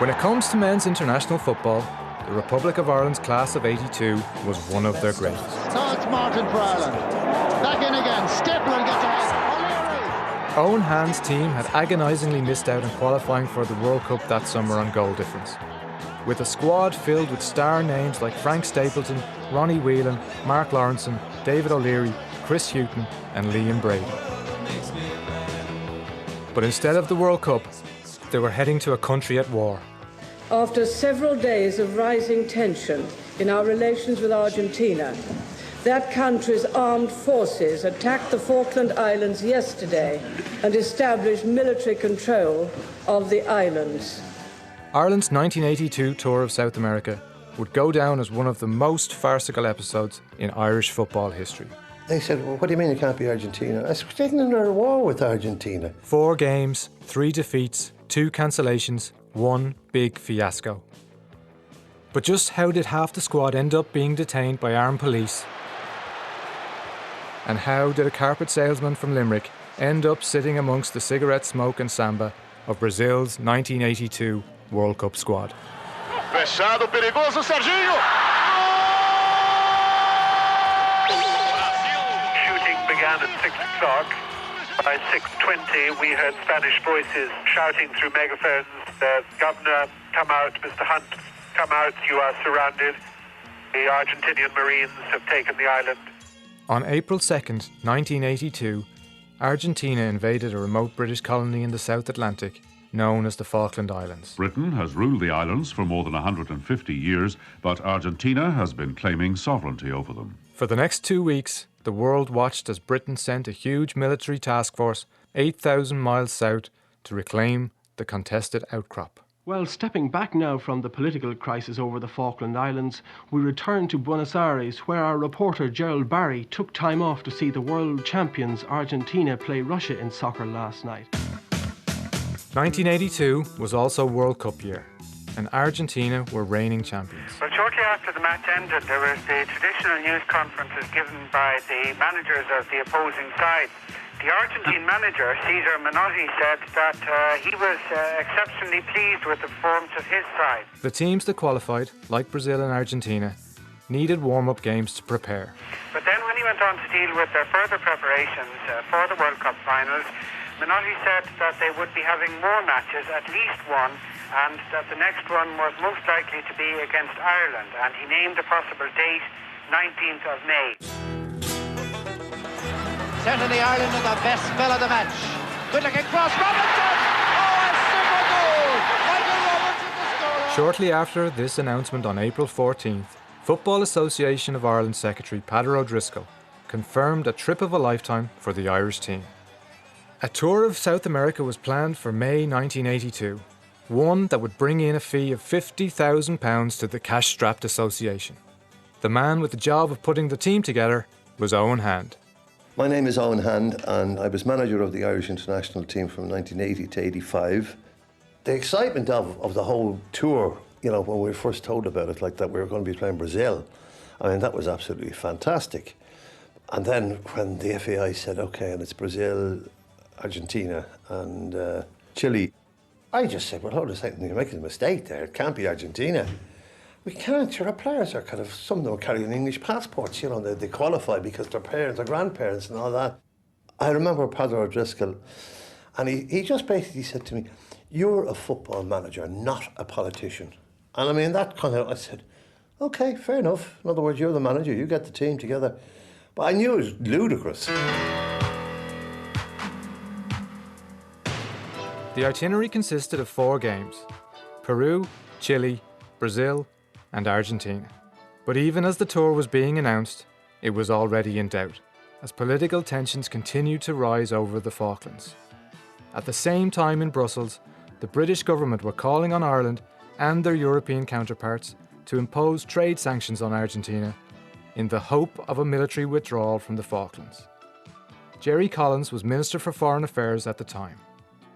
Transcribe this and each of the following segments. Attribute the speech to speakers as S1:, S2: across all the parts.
S1: When it comes to men's international football, the Republic of Ireland's class of '82 was one of their greatest.
S2: So it's Martin for Ireland. Back in again. Stipler gets ahead.
S1: Owen Hand's team had agonisingly missed out on qualifying for the World Cup that summer on goal difference. With a squad filled with star names like Frank Stapleton, Ronnie Whelan, Mark Lawrenson, David O'Leary, Chris Hughton and Liam Brady. But instead of the World Cup, they were heading to a country at war.
S3: After several days of rising tension in our relations with Argentina, that country's armed forces attacked the Falkland Islands yesterday and established military control of the islands.
S1: Ireland's 1982 tour of South America would go down as one of the most farcical episodes in Irish football history.
S4: They said, well, what do you mean it can't be Argentina? I said, we're getting under a war with Argentina.
S1: 4 games, 3 defeats, 2 cancellations, 1 big fiasco. But just how did half the squad end up being detained by armed police? And how did a carpet salesman from Limerick end up sitting amongst the cigarette smoke and samba of Brazil's 1982 World Cup squad?
S2: Fechado, perigoso, Serginho!
S5: Shooting began at 6 o'clock. By 6:20 we heard Spanish voices shouting through megaphones, "The governor, come out, Mr. Hunt, come out, you are surrounded. The Argentinian Marines have taken the island."
S1: On April 2nd, 1982, Argentina invaded a remote British colony in the South Atlantic known as the Falkland Islands.
S6: Britain has ruled the islands for more than 150 years, but Argentina has been claiming sovereignty over them.
S1: For the next 2 weeks, the world watched as Britain sent a huge military task force 8,000 miles south to reclaim the contested outcrop.
S7: Well, stepping back now from the political crisis over the Falkland Islands, we return to Buenos Aires, where our reporter Gerald Barry took time off to see the world champions Argentina play Russia in soccer last night.
S1: 1982 was also World Cup year, and Argentina were reigning champions.
S5: Well, shortly after the match ended, there was the traditional news conferences given by the managers of the opposing side. The Argentine manager, Cesar Menotti, said that he was exceptionally pleased with the performance of his side.
S1: The teams that qualified, like Brazil and Argentina, needed warm-up games to prepare.
S5: But then when he went on to deal with their further preparations for the World Cup finals, Menotti said that they would be having more matches, at least one, and that the next one was most likely to be against Ireland, and he named a possible date, 19th of May.
S2: Certainly Ireland are the best spell of the match. Good looking cross, Robinson! Oh, a super goal! Michael Robinson the scorer!
S1: Shortly after this announcement on April 14th, Football Association of Ireland Secretary Peadar O'Driscoll confirmed a trip of a lifetime for the Irish team. A tour of South America was planned for May 1982, one that would bring in a fee of £50,000 to the cash-strapped association. The man with the job of putting the team together was Owen Hand.
S4: My name is Owen Hand, and I was manager of the Irish international team from 1980 to 85. The excitement of the whole tour, you know, when we were first told about it, like that we were going to be playing Brazil, I mean, that was absolutely fantastic. And then when the FAI said, OK, and it's Brazil, Argentina and Chile, I just said, well, hold on a second, you're making a mistake there. It can't be Argentina. We can't. Sure, our players are kind of, some of them are carrying English passports, you know, they qualify because their parents, their grandparents and all that. I remember Peadar O'Driscoll, and he just basically said to me, you're a football manager, not a politician. And I mean, that kind of, I said, OK, fair enough. In other words, you're the manager, you get the team together. But I knew it was ludicrous.
S1: The itinerary consisted of 4 games: Peru, Chile, Brazil and Argentina. But even as the tour was being announced, it was already in doubt, as political tensions continued to rise over the Falklands. At the same time in Brussels, the British government were calling on Ireland and their European counterparts to impose trade sanctions on Argentina in the hope of a military withdrawal from the Falklands. Gerry Collins was Minister for Foreign Affairs at the time.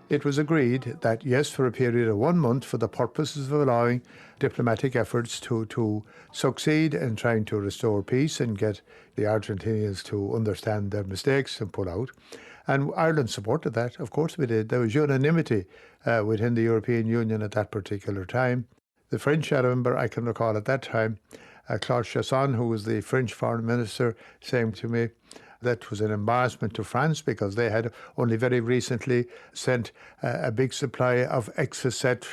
S8: It was agreed that, yes, for a period of 1 month, for the purposes of allowing diplomatic efforts to succeed in trying to restore peace and get the Argentinians to understand their mistakes and pull out, And Ireland supported that, of course we did. There was unanimity within the European Union at that particular time. The French, I remember, I can recall at that time, Claude Chasson, who was the French foreign minister, saying to me that was an embarrassment to France because they had only very recently sent a big supply of Exocet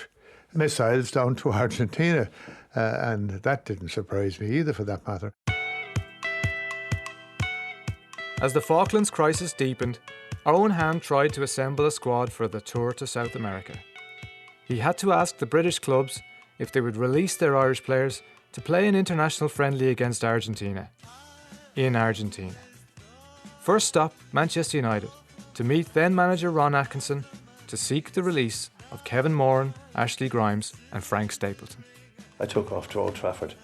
S8: missiles down to Argentina. And that didn't surprise me either, for that matter.
S1: As the Falklands crisis deepened, Owen Hand tried to assemble a squad for the tour to South America. He had to ask the British clubs if they would release their Irish players to play an international friendly against Argentina, in Argentina. First stop, Manchester United, to meet then-manager Ron Atkinson to seek the release of Kevin Moran, Ashley Grimes and Frank Stapleton.
S4: I took off to Old Trafford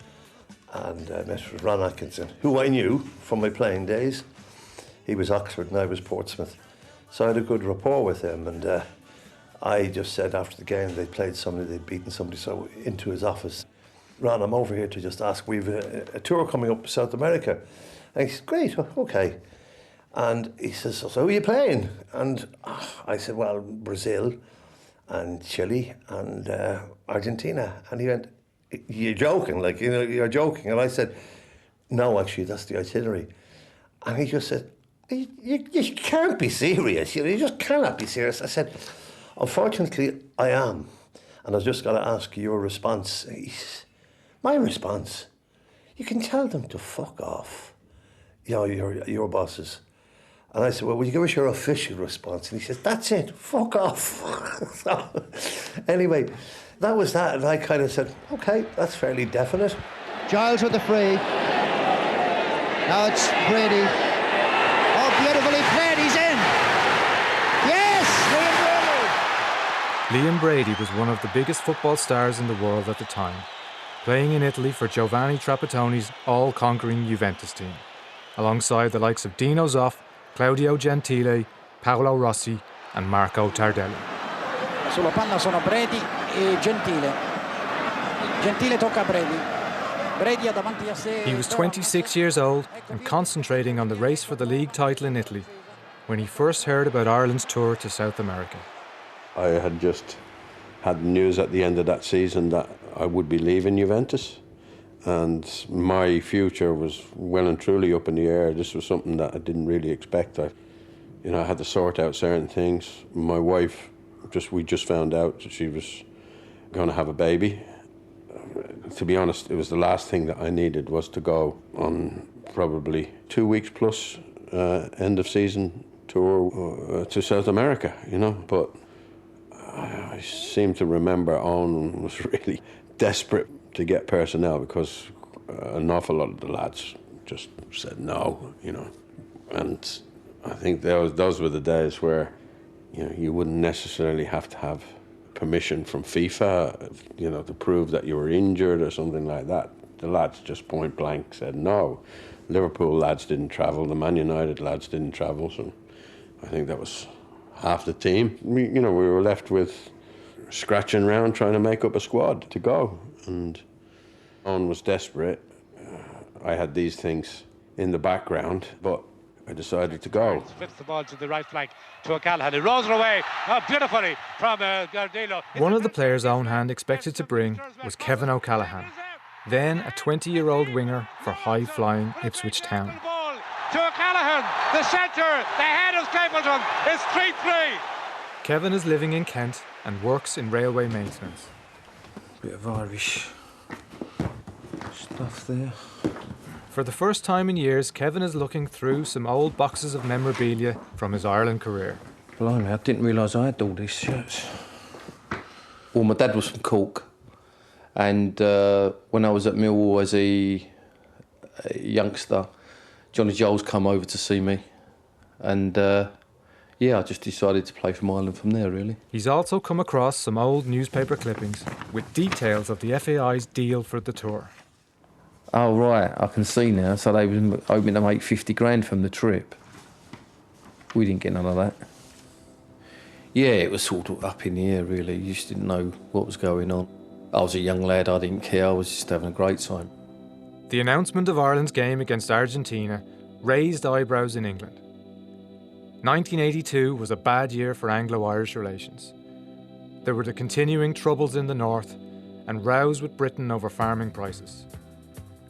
S4: and met with Ron Atkinson, who I knew from my playing days. He was Oxford and I was Portsmouth. So I had a good rapport with him, and I just said after the game they'd played somebody, they'd beaten somebody, so into his office. Ron, I'm over here to just ask, we've a tour coming up to South America. And he said, great, okay. And he says, so who are you playing? And I said, well, Brazil and Chile and Argentina. And he went, you're joking, like, you know, you're joking. And I said, no, actually, that's the itinerary. And he just said, you can't be serious. You just cannot be serious. I said, unfortunately, I am. And I've just got to ask your response. My response? You can tell them to fuck off, you know, your bosses. And I said, well, will you give us your official response? And he says, that's it, fuck off. So, anyway, that was that. And I kind of said, okay, that's fairly definite.
S2: Giles with the free. Now it's Brady. Oh, beautifully played, he's in. Yes, Liam Brady.
S1: Liam Brady was one of the biggest football stars in the world at the time, playing in Italy for Giovanni Trapattoni's all-conquering Juventus team, alongside the likes of Dino Zoff, Claudio Gentile, Paolo Rossi and Marco Tardelli.
S9: Sulla palla sono Brady e Gentile. Gentile tocca Brady. Brady ha davanti a sé.
S1: He was 26 years old and concentrating on the race for the league title in Italy when he first heard about Ireland's tour to South America.
S10: I had just had news at the end of that season that I would be leaving Juventus, and my future was well and truly up in the air. This was something that I didn't really expect. I had to sort out certain things. My wife, we just found out that she was going to have a baby. To be honest, it was the last thing that I needed was to go on probably 2 weeks plus end of season tour to South America, but I seem to remember Owen was really desperate to get personnel because an awful lot of the lads just said no, and I think those were the days where you wouldn't necessarily have to have permission from FIFA, to prove that you were injured or something like that. The lads just point blank said no. Liverpool lads didn't travel, the Man United lads didn't travel, so I think that was half the team. We were left with scratching around trying to make up a squad to go, and Owen was desperate. I had these things in the background, but I decided to go.
S5: Flips the ball to the right flank to O'Callaghan. He rolls it away beautifully from Gardilo.
S1: One of the players Owen Hand expected to bring was Kevin O'Callaghan, then a 20-year-old winger for high-flying Ipswich Town.
S5: To O'Callaghan, the centre, the head of Stapleton is 3-3.
S1: Kevin is living in Kent and works in railway maintenance.
S11: Bit of Irish stuff there.
S1: For the first time in years, Kevin is looking through some old boxes of memorabilia from his Ireland career.
S11: Blimey, I didn't realise I had all these shirts. Well, my dad was from Cork, and when I was at Millwall as a youngster, Johnny Joel's come over to see me, and I just decided to play for Ireland from there, really.
S1: He's also come across some old newspaper clippings with details of the FAI's deal for the tour.
S11: Oh, right, I can see now. So they were hoping to make 50 grand from the trip. We didn't get none of that. Yeah, it was sort of up in the air, really. You just didn't know what was going on. I was a young lad, I didn't care, I was just having a great time.
S1: The announcement of Ireland's game against Argentina raised eyebrows in England. 1982 was a bad year for Anglo-Irish relations. There were the continuing troubles in the north and rows with Britain over farming prices.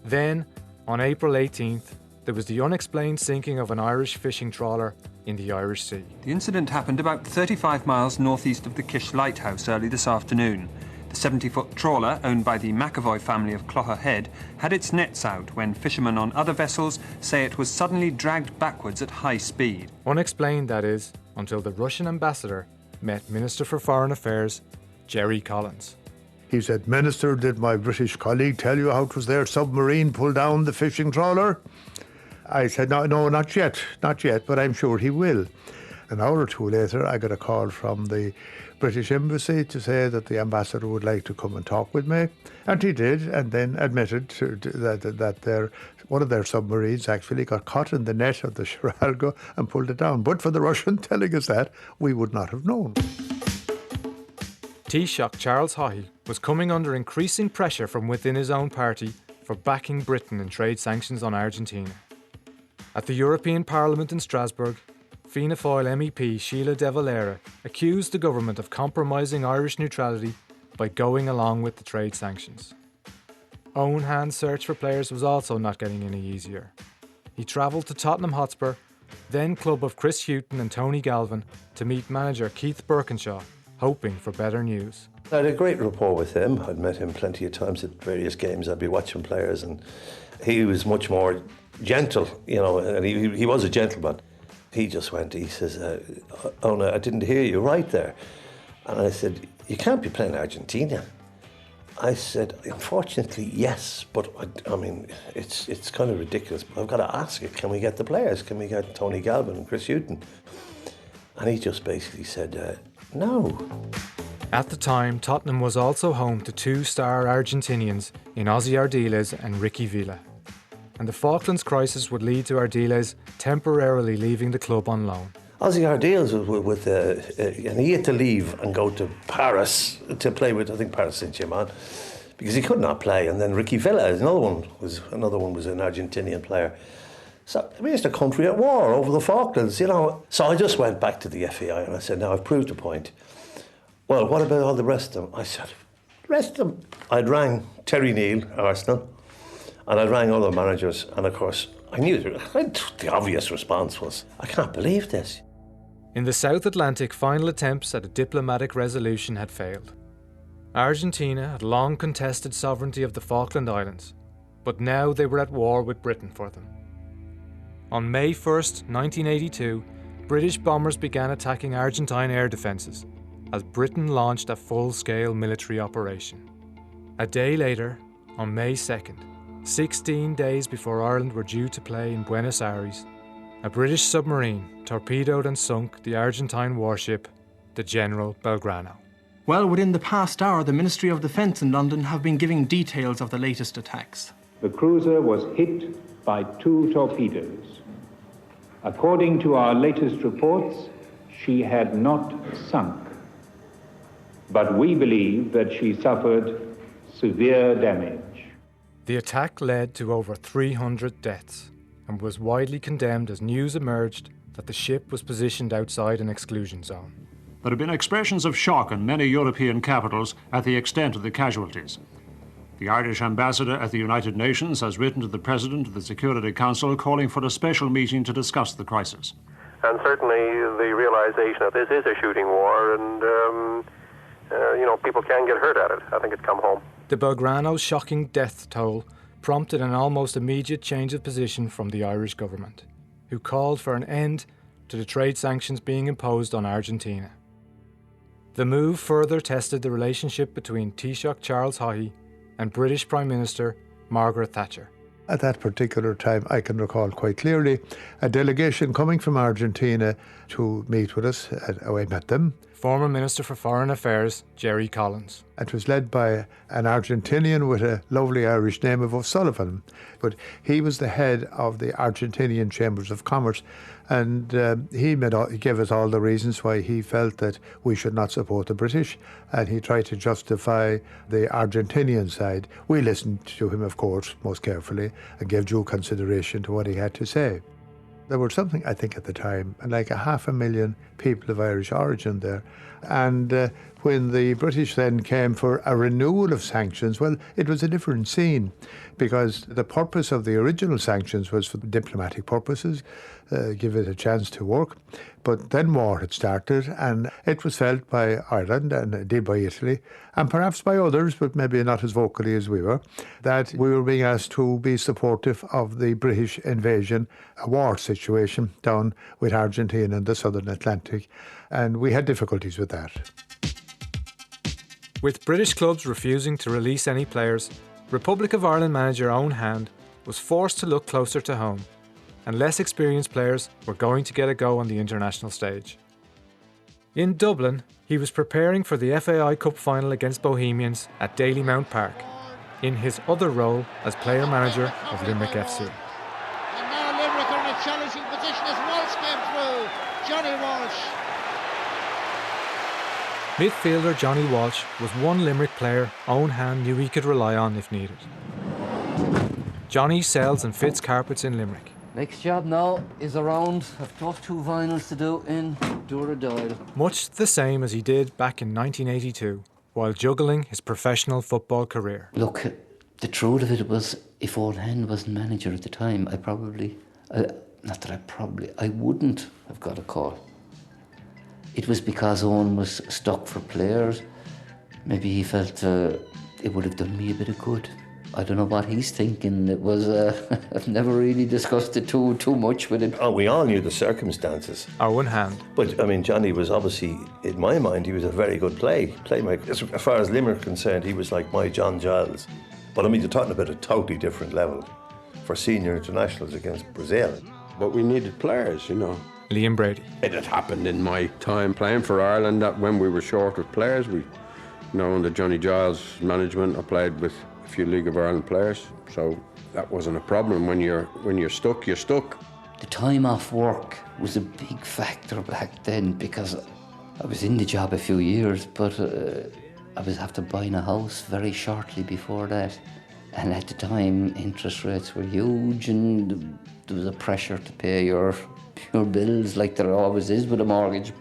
S1: Then, on April 18th, there was the unexplained sinking of an Irish fishing trawler in the Irish Sea.
S12: The incident happened about 35 miles northeast of the Kish Lighthouse early this afternoon. The 70-foot trawler, owned by the McAvoy family of Clougha Head, had its nets out when fishermen on other vessels say it was suddenly dragged backwards at high speed.
S1: Unexplained, that is, until the Russian ambassador met Minister for Foreign Affairs, Gerry Collins.
S8: He said, "Minister, did my British colleague tell you how it was their submarine pulled down the fishing trawler?" I said, no, not yet, but I'm sure he will. An hour or two later, I got a call from the British Embassy to say that the ambassador would like to come and talk with me. And he did, and then admitted that one of their submarines actually got caught in the net of the Shiralgo and pulled it down. But for the Russian telling us that, we would not have known.
S1: Taoiseach Charles Haughey was coming under increasing pressure from within his own party for backing Britain in trade sanctions on Argentina. At the European Parliament in Strasbourg, Fianna Fáil MEP Sheila De Valera accused the government of compromising Irish neutrality by going along with the trade sanctions. Owen Hand's search for players was also not getting any easier. He travelled to Tottenham Hotspur, then club of Chris Hughton and Tony Galvin, to meet manager Keith Birkinshaw, hoping for better news.
S4: I had a great rapport with him. I'd met him plenty of times at various games. I'd be watching players, and he was much more gentle, and he was a gentleman. He just went, he says, "Oh no, I didn't hear you right there." And I said, "You can't be playing Argentina." I said, "Unfortunately, yes, but I mean, it's kind of ridiculous. But I've got to ask you, can we get the players? Can we get Tony Galvin and Chris Hughton?" And he just basically said, "No."
S1: At the time, Tottenham was also home to two-star Argentinians in Ozzy Ardiles and Ricky Villa. And the Falklands crisis would lead to Ardiles temporarily leaving the club on loan.
S4: Ozzy Ardiles was and he had to leave and go to Paris to play with, I think, Paris Saint-Germain, because he could not play. And then Ricky Villa, another one was an Argentinian player. So I mean, it's a country at war over the Falklands, So I just went back to the FAI and I said, "Now I've proved a point. Well, what about all the rest of them?" I said, "The rest of them." I'd rang Terry Neal, Arsenal, and I'd rang other managers, and of course, I knew the obvious response was, "I can't believe this."
S1: In the South Atlantic, final attempts at a diplomatic resolution had failed. Argentina had long contested sovereignty of the Falkland Islands, but now they were at war with Britain for them. On May 1st, 1982, British bombers began attacking Argentine air defences as Britain launched a full-scale military operation. A day later, on May 2nd, 16 days before Ireland were due to play in Buenos Aires, a British submarine torpedoed and sunk the Argentine warship, the General Belgrano.
S7: Well, within the past hour, the Ministry of Defence in London have been giving details of the latest attacks.
S13: The cruiser was hit by 2 torpedoes. According to our latest reports, she had not sunk, but we believe that she suffered severe damage.
S1: The attack led to over 300 deaths and was widely condemned as news emerged that the ship was positioned outside an exclusion zone.
S14: There have been expressions of shock in many European capitals at the extent of the casualties. The Irish ambassador at the United Nations has written to the President of the Security Council calling for a special meeting to discuss the crisis.
S15: And certainly the realization that this is a shooting war and, people can get hurt at it. I think it's come home.
S1: The Belgrano's shocking death toll prompted an almost immediate change of position from the Irish government, who called for an end to the trade sanctions being imposed on Argentina. The move further tested the relationship between Taoiseach Charles Haughey and British Prime Minister Margaret Thatcher.
S8: At that particular time, I can recall quite clearly a delegation coming from Argentina to meet with us. I met them.
S1: Former Minister for Foreign Affairs, Gerry Collins.
S8: It was led by an Argentinian with a lovely Irish name of O'Sullivan, but he was the head of the Argentinian Chambers of Commerce, and he gave us all the reasons why he felt that we should not support the British, and he tried to justify the Argentinian side. We listened to him, of course, most carefully, and gave due consideration to what he had to say. There were something, I think, at the time, like 500,000 people of Irish origin there. And when the British then came for a renewal of sanctions, well, it was a different scene, because the purpose of the original sanctions was for diplomatic purposes, give it a chance to work. But then war had started, and it was felt by Ireland, and it did by Italy, and perhaps by others, but maybe not as vocally as we were, that we were being asked to be supportive of the British invasion, a war situation down with Argentina in the southern Atlantic, and we had difficulties with that.
S1: With British clubs refusing to release any players, Republic of Ireland manager Owen Hand was forced to look closer to home, and less experienced players were going to get a go on the international stage. In Dublin, he was preparing for the FAI Cup final against Bohemians at Dalymount Park, in his other role as player-manager of Limerick FC.
S2: And now Limerick are in a challenging position as Walsh came through. Johnny Walsh.
S1: Midfielder Johnny Walsh was one Limerick player Owen Hand knew he could rely on if needed. Johnny sells and fits carpets in Limerick.
S16: Next job now is a round of those 2 vinyls to do in Doyle.
S1: Much the same as he did back in 1982, while juggling his professional football career.
S16: Look, the truth of it was, if Owen Hand wasn't manager at the time, I wouldn't have got a call. It was because Owen was stuck for players. Maybe he felt it would have done me a bit of good. I don't know what he's thinking. It was, I've never really discussed it too much with him.
S4: Oh, we all knew the circumstances.
S1: Owen Hand.
S4: But, I mean, Johnny was obviously, in my mind, he was a very good playmaker. As far as Limerick is concerned, he was like my John Giles. But, I mean, you're talking about a totally different level for senior internationals against Brazil.
S10: But we needed players, you know.
S1: Liam Brady.
S10: It had happened in my time playing for Ireland that when we were short of players, under Johnny Giles' management, I played with a few League of Ireland players, so that wasn't a problem. When you're stuck, you're stuck.
S16: The time off work was a big factor back then, because I was in the job a few years, but I was after buying a house very shortly before that. And at the time, interest rates were huge, and there was a pressure to pay your bills like there always is with a mortgage.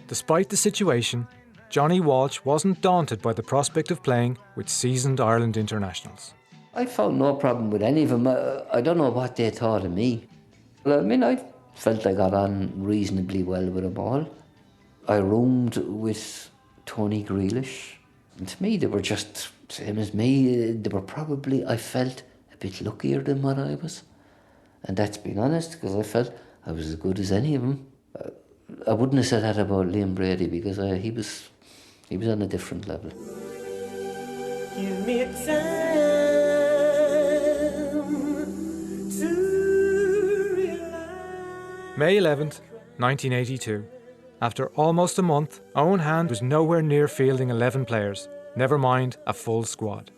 S1: Despite the situation, Johnny Walsh wasn't daunted by the prospect of playing with seasoned Ireland internationals.
S16: I found no problem with any of them. I don't know what they thought of me. I mean, I felt I got on reasonably well with them all. I roomed with Tony Grealish, and to me they were just same as me. They were probably, I felt, a bit luckier than what I was. And that's being honest, because I felt I was as good as any of them. I wouldn't have said that about Liam Brady, because he was on a different level.
S17: Give me time to realize.
S1: May 11th, 1982. After almost a month, Owen Hand was nowhere near fielding 11 players, never mind a full squad.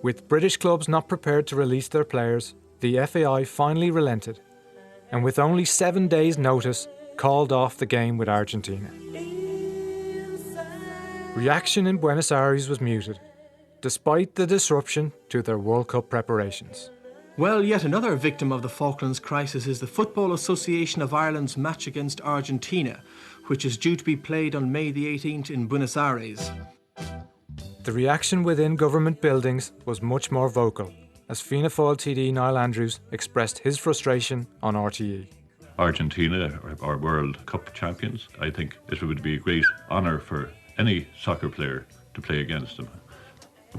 S1: With British clubs not prepared to release their players, the FAI finally relented, and with only 7 days' notice, called off the game with Argentina. Reaction in Buenos Aires was muted, despite the disruption to their World Cup preparations.
S7: Well, yet another victim of the Falklands crisis is the Football Association of Ireland's match against Argentina, which is due to be played on May the 18th in Buenos Aires.
S1: The reaction within government buildings was much more vocal, as Fianna Fáil TD Niall Andrews expressed his frustration on RTE.
S6: Argentina are World Cup champions. I think it would be a great honour for any soccer player to play against them.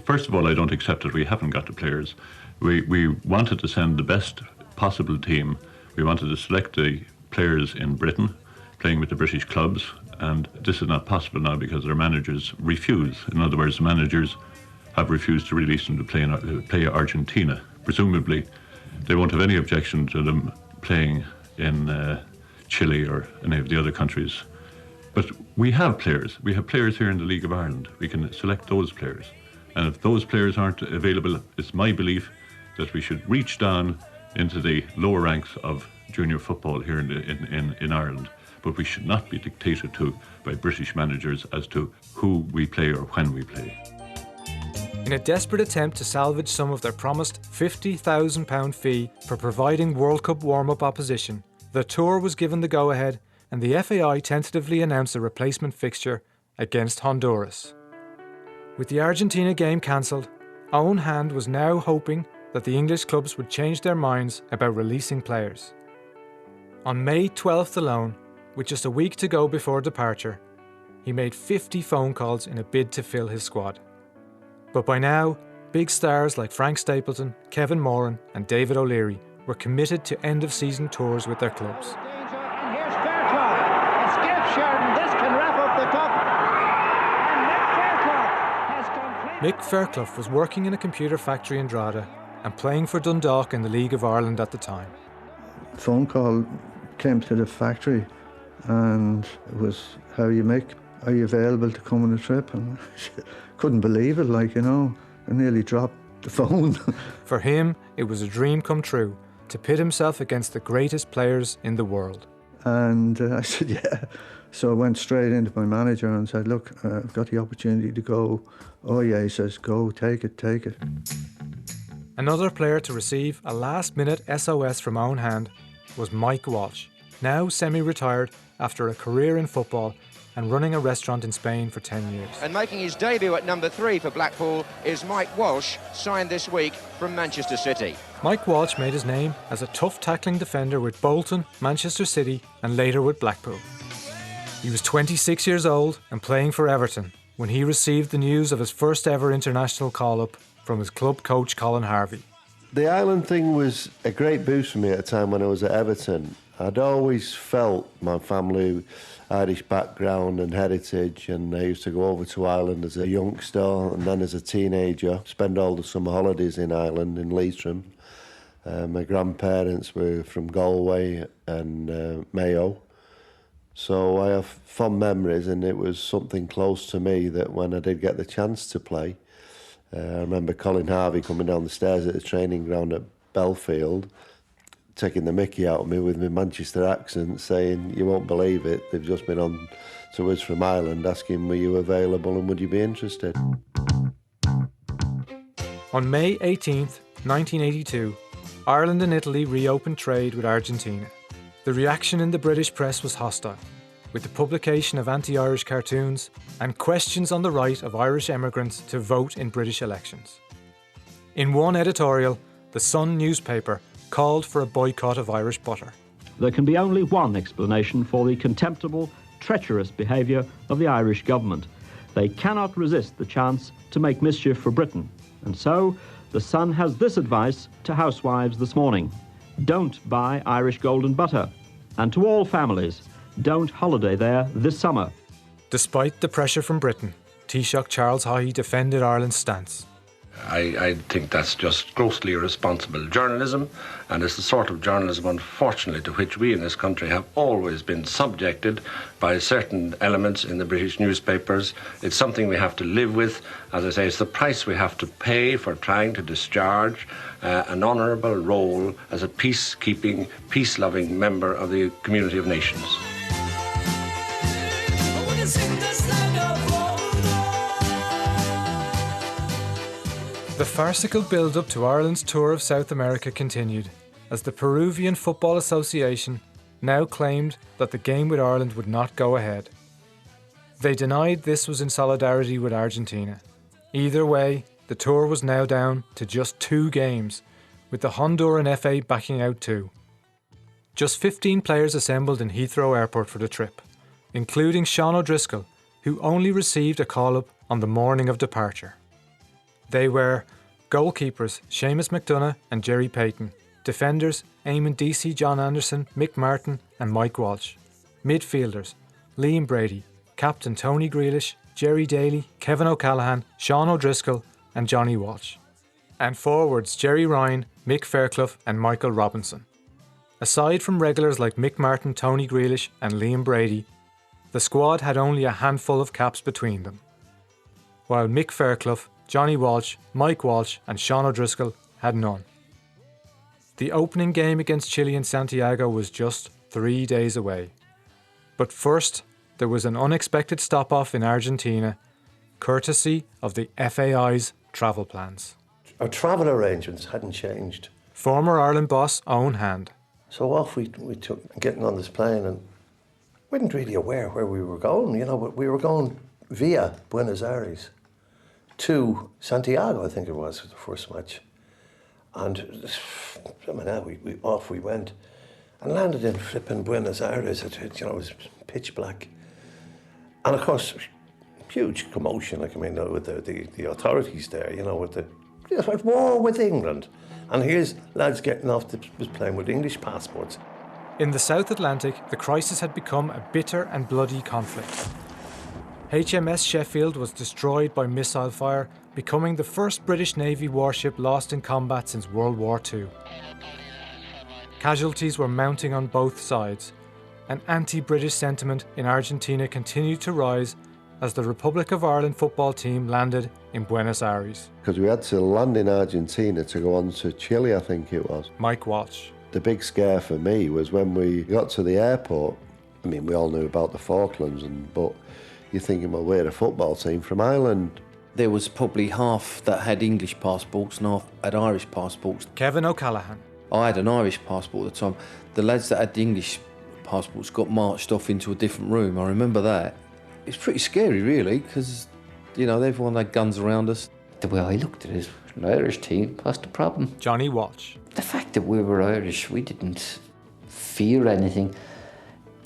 S6: First of all, I don't accept that we haven't got the players. We wanted to send the best possible team. We wanted to select the players in Britain, playing with the British clubs, and this is not possible now because their managers refuse. In other words, the managers have refused to release them to play Argentina. Presumably, they won't have any objection to them playing in Chile or any of the other countries. But we have players. We have players here in the League of Ireland. We can select those players. And if those players aren't available, it's my belief that we should reach down into the lower ranks of junior football here in Ireland. But we should not be dictated to by British managers as to who we play or when we play.
S1: In a desperate attempt to salvage some of their promised £50,000 fee for providing World Cup warm-up opposition, the tour was given the go-ahead and the FAI tentatively announced a replacement fixture against Honduras. With the Argentina game cancelled, Owen Hand was now hoping that the English clubs would change their minds about releasing players. On May 12th alone, with just a week to go before departure, he made 50 phone calls in a bid to fill his squad. But by now, big stars like Frank Stapleton, Kevin Moran and David O'Leary were committed to end-of-season tours with their clubs.
S2: And here's Fairclough. Escape Sheridan. This can wrap up the cup. And Mick Fairclough has completed.
S1: Mick Fairclough was working in a computer factory in Drogheda and playing for Dundalk in the League of Ireland at the time.
S18: Phone call came to the factory and it was, "How are you, Mick? Are you available to come on a trip?" And I couldn't believe it, like, you know. I nearly dropped the phone.
S1: For him, it was a dream come true to pit himself against the greatest players in the world.
S18: And I said, yeah. So I went straight into my manager and said, "Look, I've got the opportunity to go." "Oh yeah," he says, "Go, take it, take it."
S1: Another player to receive a last-minute SOS from Owen Hand was Mike Walsh, now semi-retired after a career in football and running a restaurant in Spain for 10 years.
S19: And making his debut at number 3 for Blackpool is Mike Walsh, signed this week from Manchester City.
S1: Mike Walsh made his name as a tough tackling defender with Bolton, Manchester City and later with Blackpool. He was 26 years old and playing for Everton when he received the news of his first ever international call-up from his club coach Colin Harvey.
S4: The Ireland thing was a great boost for me at a time when I was at Everton. I'd always felt my family, Irish background and heritage, and I used to go over to Ireland as a youngster and then as a teenager, spend all the summer holidays in Ireland, in Leitrim. My grandparents were from Galway and Mayo. So I have fond memories, and it was something close to me that when I did get the chance to play, I remember Colin Harvey coming down the stairs at the training ground at Belfield, taking the mickey out of me with my Manchester accent, saying, "You won't believe it, they've just been on to us from Ireland asking were you available and would you be interested."
S1: On May 18th, 1982, Ireland and Italy reopened trade with Argentina. The reaction in the British press was hostile, with the publication of anti-Irish cartoons and questions on the right of Irish emigrants to vote in British elections. In one editorial, the Sun newspaper called for a boycott of Irish butter.
S20: There can be only one explanation for the contemptible, treacherous behaviour of the Irish government. They cannot resist the chance to make mischief for Britain. And so, the Sun has this advice to housewives this morning: don't buy Irish golden butter. And to all families, don't holiday there this summer.
S1: Despite the pressure from Britain, Taoiseach Charles Haughey defended Ireland's stance.
S21: I think that's just grossly irresponsible journalism, and it's the sort of journalism, unfortunately, to which we in this country have always been subjected by certain elements in the British newspapers. It's something we have to live with. As I say, it's the price we have to pay for trying to discharge an honourable role as a peacekeeping, peace-loving member of the community of nations.
S1: The farcical build-up to Ireland's tour of South America continued, as the Peruvian Football Association now claimed that the game with Ireland would not go ahead. They denied this was in solidarity with Argentina. Either way, the tour was now down to just 2 games, with the Honduran FA backing out too. Just 15 players assembled in Heathrow Airport for the trip, including Sean O'Driscoll, who only received a call-up on the morning of departure. They were goalkeepers Seamus McDonagh and Jerry Payton, defenders Eamon Deasy, John Anderson, Mick Martin and Mike Walsh, midfielders Liam Brady, captain Tony Grealish, Jerry Daly, Kevin O'Callaghan, Sean O'Driscoll and Johnny Walsh, and forwards Jerry Ryan, Mick Fairclough and Michael Robinson. Aside from regulars like Mick Martin, Tony Grealish and Liam Brady, the squad had only a handful of caps between them, while Mick Fairclough, Johnny Walsh, Mike Walsh and Sean O'Driscoll had none. The opening game against Chile in Santiago was just 3 days away. But first, there was an unexpected stop-off in Argentina, courtesy of the FAI's travel plans.
S4: Our travel arrangements hadn't changed.
S1: Former Ireland boss Owen Hand.
S4: So off we took, getting on this plane, and we weren't really aware where we were going, you know, but we were going via Buenos Aires to Santiago, I think it was the first match. And off we went and landed in flipping Buenos Aires. It was pitch black. And of course, huge commotion, like, I mean, with the authorities there, you know, with at war with England. And here's lads getting off this plane with English passports.
S1: In the South Atlantic, the crisis had become a bitter and bloody conflict. HMS Sheffield was destroyed by missile fire, becoming the first British Navy warship lost in combat since World War II. Casualties were mounting on both sides, and anti-British sentiment in Argentina continued to rise as the Republic of Ireland football team landed in Buenos Aires.
S3: Because we had to land in Argentina to go on to Chile, I think it was.
S1: Mike Walsh.
S3: The big scare for me was when we got to the airport. I mean, we all knew about the Falklands, but you're thinking, well, we're a football team from Ireland.
S11: There was probably half that had English passports and half had Irish passports.
S1: Kevin O'Callaghan.
S11: I had an Irish passport at the time. The lads that had the English passports got marched off into a different room. I remember that. It's pretty scary, really, because, you know, everyone had guns around us.
S16: The way I looked at it, an Irish team, what's the problem?
S1: Johnny Walsh.
S16: The fact that we were Irish, we didn't fear anything.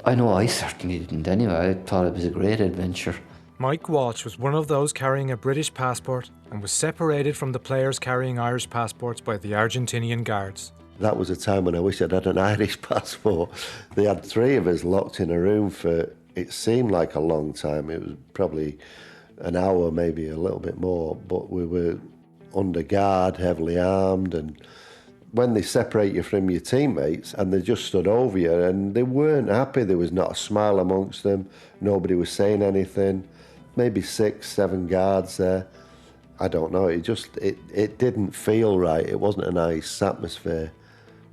S16: I know I certainly didn't anyway. I thought it was a great adventure.
S1: Mike Walsh was one of those carrying a British passport and was separated from the players carrying Irish passports by the Argentinian guards.
S3: That was a time when I wish I'd had an Irish passport. They had 3 of us locked in a room for, it seemed like a long time. It was probably an hour, maybe a little bit more, but we were under guard, heavily armed, and when they separate you from your teammates and they just stood over you and they weren't happy, there was not a smile amongst them, nobody was saying anything, maybe 6, 7 guards there. I don't know, it didn't feel right, it wasn't a nice atmosphere,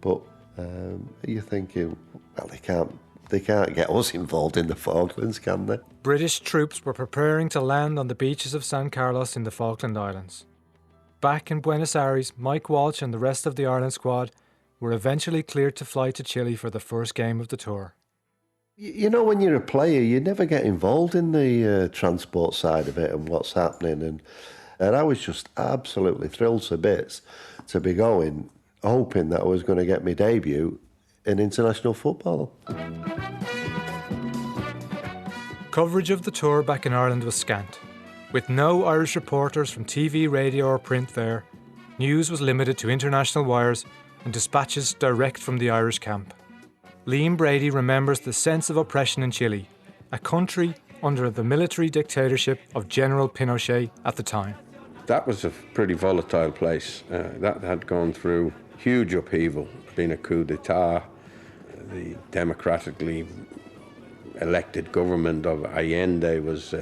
S3: but you're thinking, well, they can't get us involved in the Falklands, can they?
S1: British troops were preparing to land on the beaches of San Carlos in the Falkland Islands. Back in Buenos Aires, Mike Walsh and the rest of the Ireland squad were eventually cleared to fly to Chile for the first game of the tour.
S3: You know, when you're a player, you never get involved in the transport side of it and what's happening. And I was just absolutely thrilled to bits to be going, hoping that I was going to get my debut in international football.
S1: Coverage of the tour back in Ireland was scant. With no Irish reporters from TV, radio or print there, news was limited to international wires and dispatches direct from the Irish camp. Liam Brady remembers the sense of oppression in Chile, a country under the military dictatorship of General Pinochet at the time.
S10: That was a pretty volatile place. That had gone through huge upheaval, being a coup d'etat. The democratically elected government of Allende was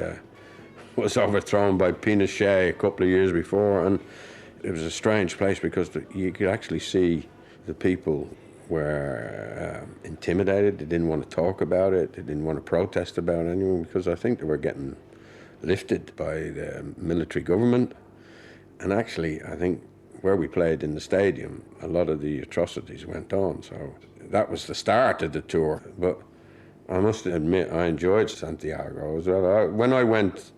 S10: overthrown by Pinochet a couple of years before, and it was a strange place because you could actually see the people were intimidated. They didn't want to talk about it. They didn't want to protest about anyone because I think they were getting lifted by the military government. And actually, I think where we played in the stadium, a lot of the atrocities went on. So that was the start of the tour. But I must admit, I enjoyed Santiago as well. When I went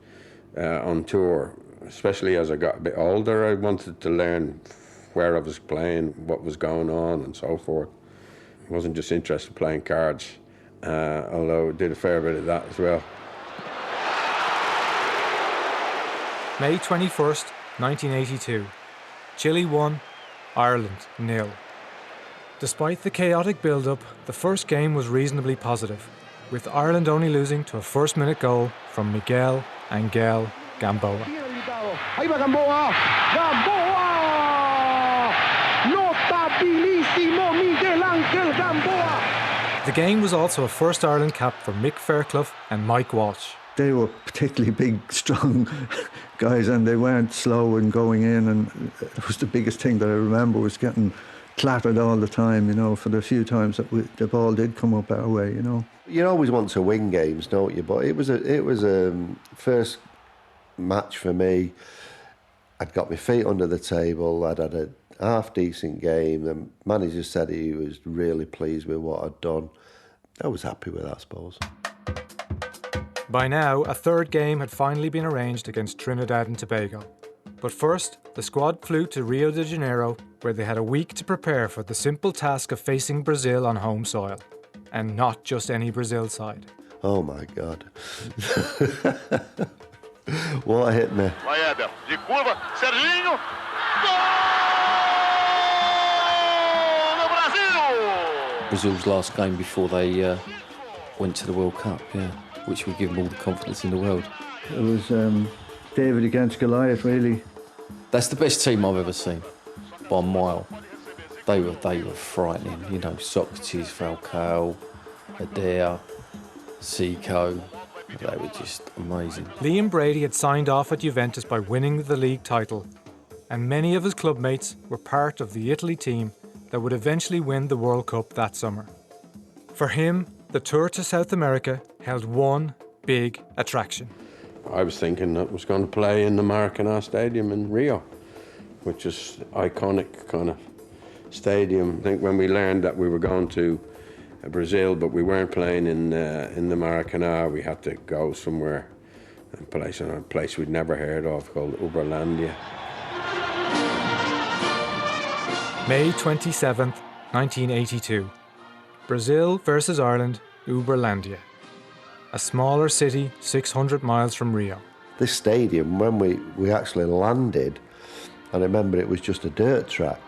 S10: on tour, especially as I got a bit older, I wanted to learn where I was playing, what was going on and so forth. I wasn't just interested in playing cards, although I did a fair bit of that as well.
S1: May 21st, 1982. Chile 1, Ireland 0. Despite the chaotic build-up, the first game was reasonably positive, with Ireland only losing to a first-minute goal from Miguel Angel Gamboa.
S17: Ahí va Gamboa! Gamboa! Notabilísimo Miguel Angel Gamboa!
S1: The game was also a first Ireland cap for Mick Fairclough and Mike Walsh.
S18: They were particularly big, strong guys, and they weren't slow in going in, and it was the biggest thing that I remember was getting clattered all the time, you know, for the few times that the ball did come up our way, you know.
S3: You always want to win games, don't you? But it was a first match for me. I'd got my feet under the table. I'd had half-decent game. The manager said he was really pleased with what I'd done. I was happy with that, I suppose.
S1: By now, a third game had finally been arranged against Trinidad and Tobago. But first, the squad flew to Rio de Janeiro, where they had a week to prepare for the simple task of facing Brazil on home soil. And not just any Brazil side.
S3: Oh my God. What hit me?
S17: Vai, Éder. De curva. Serginho.
S11: Brazil's last game before they went to the World Cup, yeah, which would give them all the confidence in the world.
S18: It was David against Goliath, really.
S11: That's the best team I've ever seen, by a mile. They were frightening, you know, Socrates, Falcao, Adair, Zico. They were just amazing.
S1: Liam Brady had signed off at Juventus by winning the league title, and many of his club mates were part of the Italy team that would eventually win the World Cup that summer. For him, the tour to South America held one big attraction.
S10: I was thinking that was going to play in the Maracanã Stadium in Rio, which is iconic kind of stadium. I think when we learned that we were going to Brazil, but we weren't playing in the Maracanã, we had to go somewhere and play in a place we'd never heard of called Uberlandia.
S1: May 27th, 1982. Brazil versus Ireland, Uberlandia. A smaller city 600 miles from Rio.
S3: This stadium, when we actually landed, and I remember it was just a dirt track,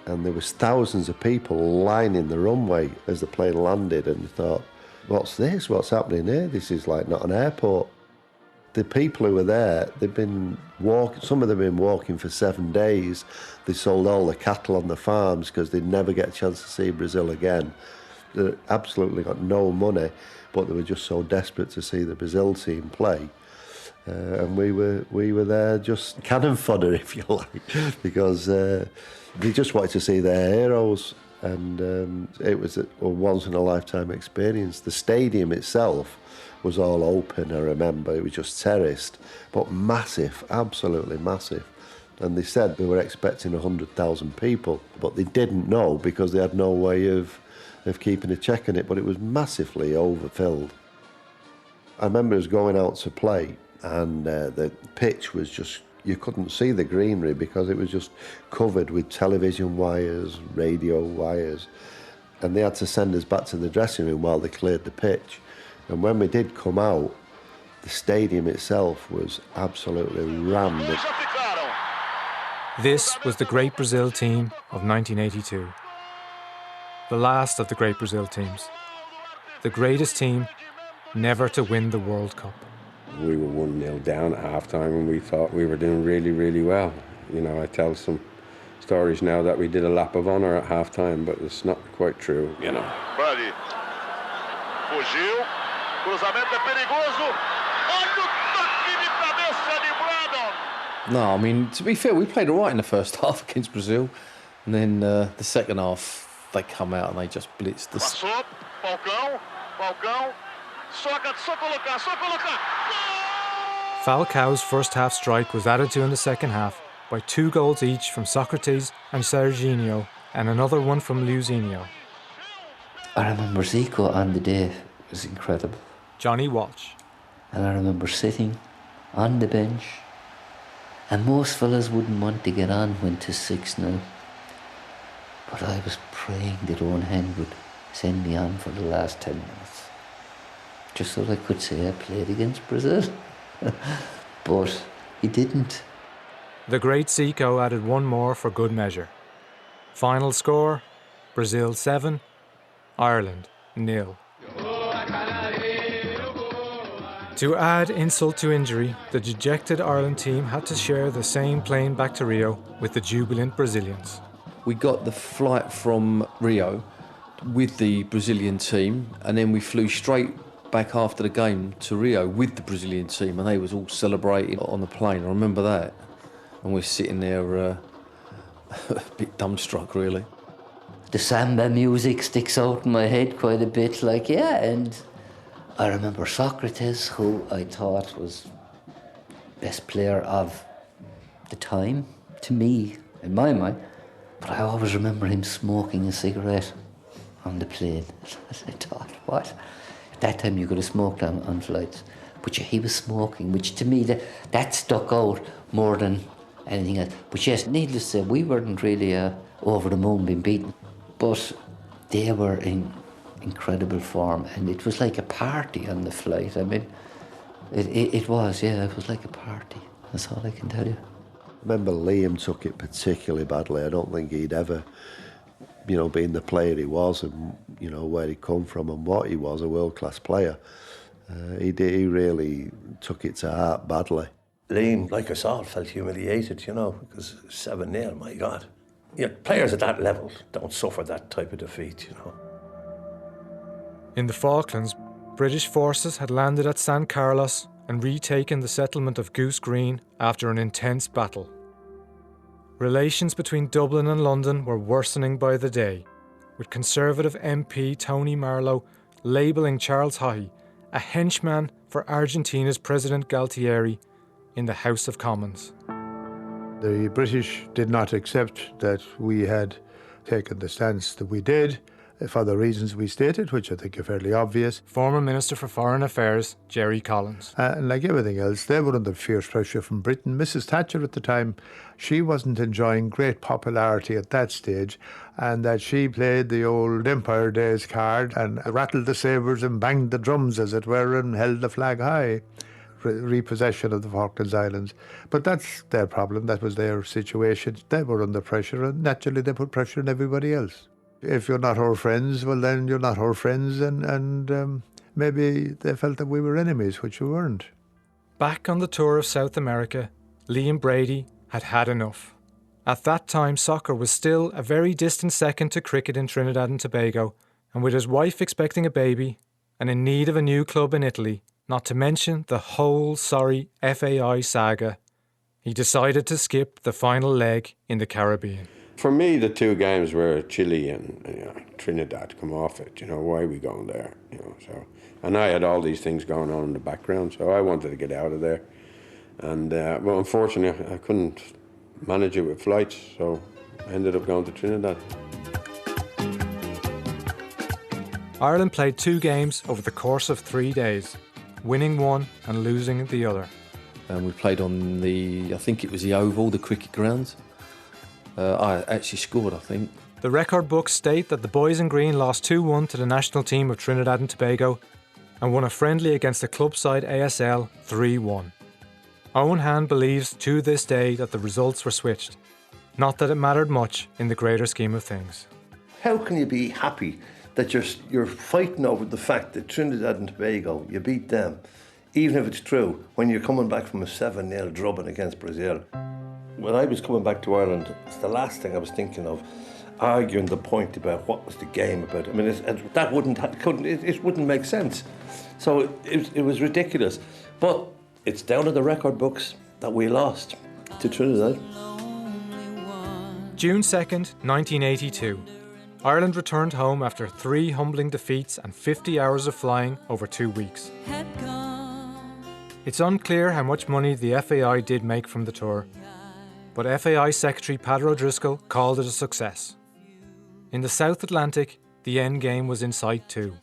S3: and there was thousands of people lining the runway as the plane landed, and you thought, what's this? What's happening here? This is like not an airport. The people who were there, they've been walking, some of them have been walking for 7 days. They sold all the cattle on the farms because they'd never get a chance to see Brazil again. They absolutely got no money, but they were just so desperate to see the Brazil team play. And we were there just cannon fodder, if you like, because they just wanted to see their heroes. And it was a once-in-a-lifetime experience. The stadium itself was all open, I remember. It was just terraced, but massive, absolutely massive. And they said they were expecting 100,000 people, but they didn't know because they had no way of keeping a check on it, but it was massively overfilled. I remember us going out to play, and the pitch was just, you couldn't see the greenery because it was just covered with television wires, radio wires, and they had to send us back to the dressing room while they cleared the pitch. And when we did come out, the stadium itself was absolutely rammed.
S1: This was the Great Brazil team of 1982. The last of the Great Brazil teams. The greatest team never to win the World Cup.
S10: We were 1-0 down at half-time and we thought we were doing really, really well. You know, I tell some stories now that we did a lap of honour at half-time, but it's not quite true, you know.
S17: Buddy. Fugiu. Cruzamento é perigoso. Olha o toque de cabeça de Brandon.
S11: No, I mean, to be fair, we played all right in the first half against Brazil. And then the second half, they come out and they just blitzed us.
S17: Passou. Falcão. Soca, só colocar.
S1: Falcao's first half strike was added to in the second half by 2 goals each from Socrates and Serginho, and another one from Luizinho.
S16: I remember Zico on the day. It was incredible.
S1: Johnny Walsh.
S16: And I remember sitting on the bench, and most fellas wouldn't want to get on when 'tis 6-0. But I was praying that Owen Hen would send me on for the last 10 minutes, just so I could say I played against Brazil. But he didn't.
S1: The great Zico added one more for good measure. Final score, Brazil 7, Ireland 0. To add insult to injury, the dejected Ireland team had to share the same plane back to Rio with the jubilant Brazilians.
S11: We got the flight from Rio with the Brazilian team, and then we flew straight back after the game to Rio with the Brazilian team, and they was all celebrating on the plane. I remember that. And we're sitting there a bit dumbstruck, really.
S16: The Samba music sticks out in my head quite a bit, and I remember Socrates, who I thought was best player of the time, to me, in my mind. But I always remember him smoking a cigarette on the plane. I thought, what? At that time you could have smoked on flights. But yeah, he was smoking, which to me, that stuck out more than anything else. But yes, needless to say, we weren't really over the moon being beaten. But they were in incredible form, and it was like a party on the flight. I mean, it was like a party. That's all I can tell you.
S3: I remember Liam took it particularly badly. I don't think he'd ever, been the player he was and, where he come from and what he was, a world-class player. He really took it to heart badly.
S4: Liam, like us all, felt humiliated, because 7-0, my God. Players at that level don't suffer that type of defeat,
S1: In the Falklands, British forces had landed at San Carlos and retaken the settlement of Goose Green after an intense battle. Relations between Dublin and London were worsening by the day, with Conservative MP Tony Marlowe labelling Charles Haughey a henchman for Argentina's President Galtieri in the House of Commons.
S8: The British did not accept that we had taken the stance that we did for the reasons we stated, which I think are fairly obvious.
S1: Former Minister for Foreign Affairs, Jerry Collins.
S8: And like everything else, they were under fierce pressure from Britain. Mrs. Thatcher at the time, she wasn't enjoying great popularity at that stage, and that she played the old Empire Days card and rattled the sabres and banged the drums, as it were, and held the flag high. Repossession of the Falklands Islands. But that's their problem, that was their situation. They were under pressure, and naturally they put pressure on everybody else. If you're not our friends, well then you're not our friends, and maybe they felt that we were enemies, which we weren't.
S1: Back on the tour of South America, Liam Brady had had enough. At that time, soccer was still a very distant second to cricket in Trinidad and Tobago, and with his wife expecting a baby, and in need of a new club in Italy, not to mention the whole sorry FAI saga, he decided to skip the final leg in the Caribbean.
S10: For me, the two games were Chile and Trinidad come off it. Why are we going there? And I had all these things going on in the background, so I wanted to get out of there. And well, unfortunately, I couldn't manage it with flights, so I ended up going to Trinidad.
S1: Ireland played 2 games over the course of 3 days, winning one and losing the other.
S11: And we played on I think it was the Oval, the cricket ground. I actually scored, I think.
S1: The record books state that the boys in green lost 2-1 to the national team of Trinidad and Tobago and won a friendly against the club side ASL 3-1. Owen Hand believes to this day that the results were switched. Not that it mattered much in the greater scheme of things.
S4: How can you be happy that you're fighting over the fact that Trinidad and Tobago, you beat them, even if it's true, when you're coming back from a 7-0 drubbing against Brazil? When I was coming back to Ireland, it's the last thing I was thinking of, arguing the point about what was the game about. I mean, that wouldn't make sense. So it was ridiculous. But it's down in the record books that we lost to Trinidad.
S1: June 2nd, 1982. Ireland returned home after 3 humbling defeats and 50 hours of flying over 2 weeks. It's unclear how much money the FAI did make from the tour, but FAI Secretary Padder O'Driscoll called it a success. In the South Atlantic, the end game was in sight too.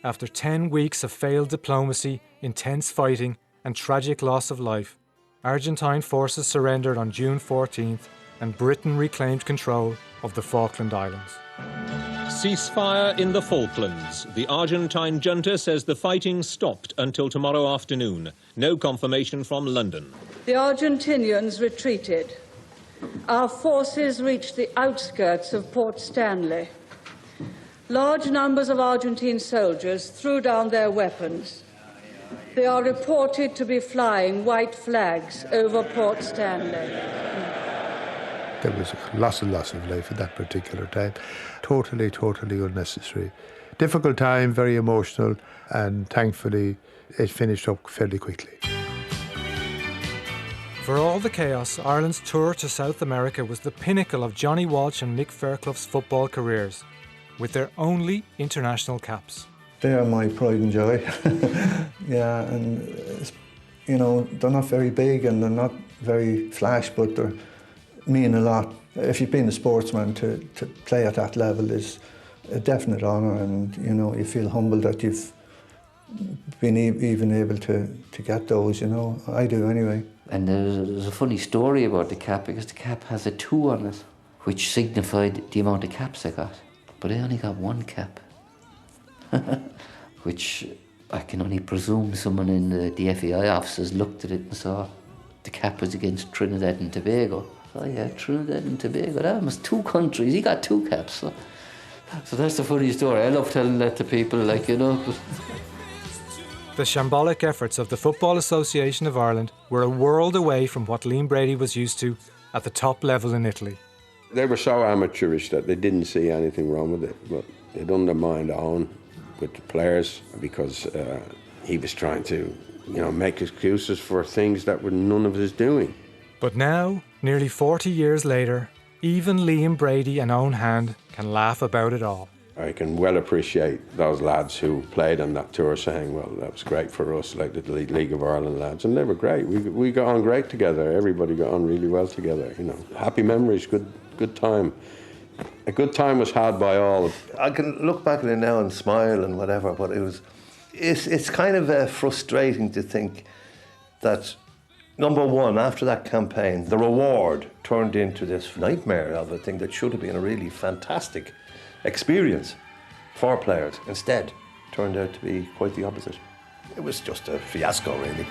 S1: After 10 weeks of failed diplomacy, intense fighting and tragic loss of life, Argentine forces surrendered on June 14th and Britain reclaimed control of the Falkland Islands.
S9: Ceasefire in the Falklands. The Argentine junta says the fighting stopped until tomorrow afternoon. No confirmation from London.
S22: The Argentinians retreated. Our forces reached the outskirts of Port Stanley. Large numbers of Argentine soldiers threw down their weapons. They are reported to be flying white flags over Port Stanley.
S8: There was a loss of life at that particular time. Totally unnecessary. Difficult time, very emotional, and thankfully it finished up fairly quickly.
S1: For all the chaos, Ireland's tour to South America was the pinnacle of Johnny Walsh and Mick Fairclough's football careers, with their only international caps.
S18: They are my pride and joy. Yeah, and they're not very big and they're not very flash, but they mean a lot If you've been a sportsman, to play at that level is a definite honour, and you know, you feel humbled that you've been even able to get those, you know. I do anyway.
S16: And there's a funny story about the cap, because the cap has a 2 on it, which signified the amount of caps I got. But I only got 1 cap, which I can only presume someone in the FAI offices looked at it and saw the cap was against Trinidad and Tobago. Oh yeah, Trinidad and Tobago, that was 2 countries, he got 2 caps. So that's the funny story. I love telling that to people, like, you know.
S1: The shambolic efforts of the Football Association of Ireland were a world away from what Liam Brady was used to at the top level in Italy.
S10: They were so amateurish that they didn't see anything wrong with it, but they'd undermined Owen with the players because he was trying to, you know, make excuses for things that were none of his doing.
S1: But now, nearly 40 years later, even Liam Brady and Owen Hand can laugh about it all.
S10: I can well appreciate those lads who played on that tour saying, well, that was great for us, like the League of Ireland lads, and they were great. We got on great together. Everybody got on really well together, you know. Happy memories, good time. A good time was had by all.
S4: I can look back at it now and smile and whatever, but it's kind of frustrating to think that, number one, after that campaign, the reward turned into this nightmare of a thing that should have been a really fantastic experience for players. Instead, turned out to be quite the opposite. It was just a fiasco, really.